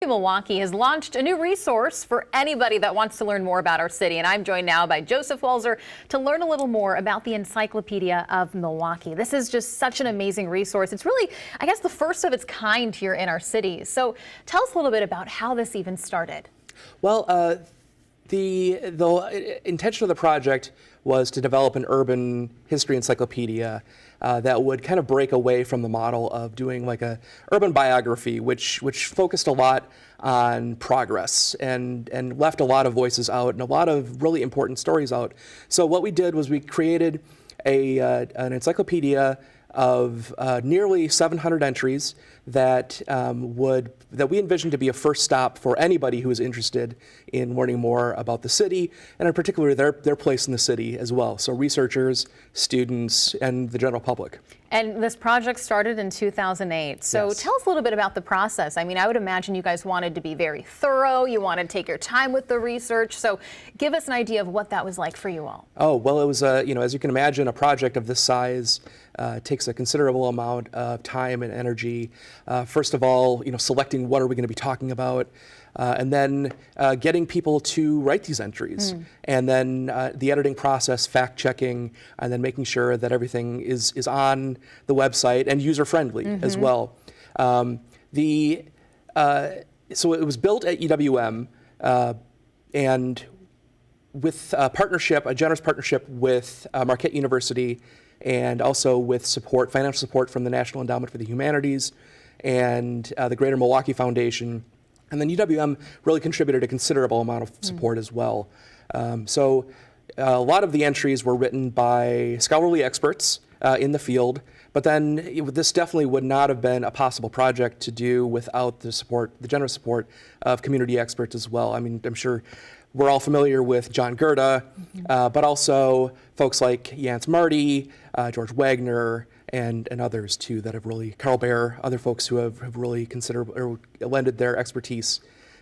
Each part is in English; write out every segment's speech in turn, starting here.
Milwaukee has launched a new resource for anybody that wants to learn more about our city. And I'm joined now by Joseph Walzer to learn a little more about the Encyclopedia of Milwaukee. This is just such an amazing resource. It's really, I guess, the first of its kind here in our city. So tell us a little bit about how this even started. Well, the intention of the project was to develop an urban history encyclopedia that would kind of break away from the model of doing like a urban biography, which focused a lot on progress and left a lot of voices out and a lot of really important stories out. So what we did was we created an encyclopedia of nearly 700 entries that we envisioned to be a first stop for anybody who is interested in learning more about the city, and in particular their place in the city as well. So researchers, students, and the general public. And this project started in 2008. So Yes. Tell us a little bit about the process. I mean, I would imagine you guys wanted to be very thorough. You wanted to take your time with the research. So give us an idea of what that was like for you all. Oh, well, it was, as you can imagine, a project of this size takes a considerable amount of time and energy. First of all, selecting what are we going to be talking about, and then getting people to write these entries, and then the editing process, fact-checking, and then making sure that everything is on the website and user-friendly as well. So it was built at UWM, and with a generous partnership with Marquette University, and also with financial support from the National Endowment for the Humanities and the Greater Milwaukee Foundation. And then UWM really contributed a considerable amount of support as well. So a lot of the entries were written by scholarly experts in the field, but then this definitely would not have been a possible project to do without the generous support of community experts as well. I mean, I'm sure we're all familiar with John Gerda, but also folks like Jans Marty, George Wagner, and others too that have really, Carl Baer, other folks who have really considered or lended their expertise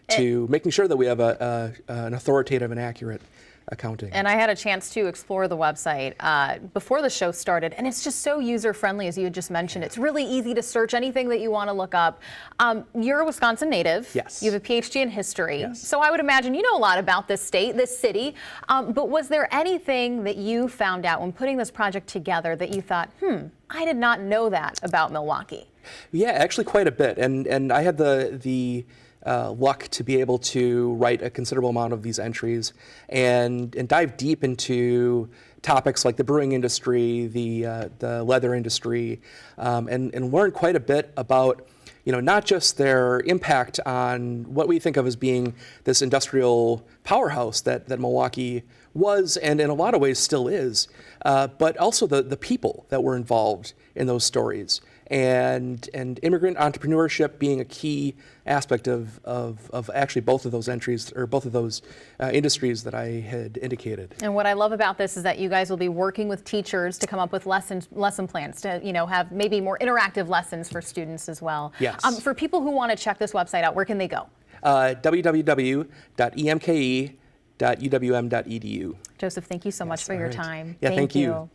to making sure that we have an authoritative and accurate accounting. And I had a chance to explore the website before the show started, and it's just so user-friendly, as you had just mentioned. It's really easy to search anything that you want to look up. You're a Wisconsin native. Yes. You have a PhD in history. Yes. So I would imagine you know a lot about this state, this city. But was there anything that you found out when putting this project together that you thought, I did not know that about Milwaukee? Yeah, actually quite a bit. And I had the luck to be able to write a considerable amount of these entries and dive deep into topics like the brewing industry, the leather industry, and learn quite a bit about not just their impact on what we think of as being this industrial powerhouse that Milwaukee was and in a lot of ways still is, but also the people that were involved in those stories. And immigrant entrepreneurship being a key aspect of actually both of those entries, or both of those industries that I had indicated. And what I love about this is that you guys will be working with teachers to come up with lesson plans to have maybe more interactive lessons for students as well. Yes. For people who want to check this website out, where can they go? www.emke.uwm.edu. Joseph, thank you so much for your time. Yeah, thank you.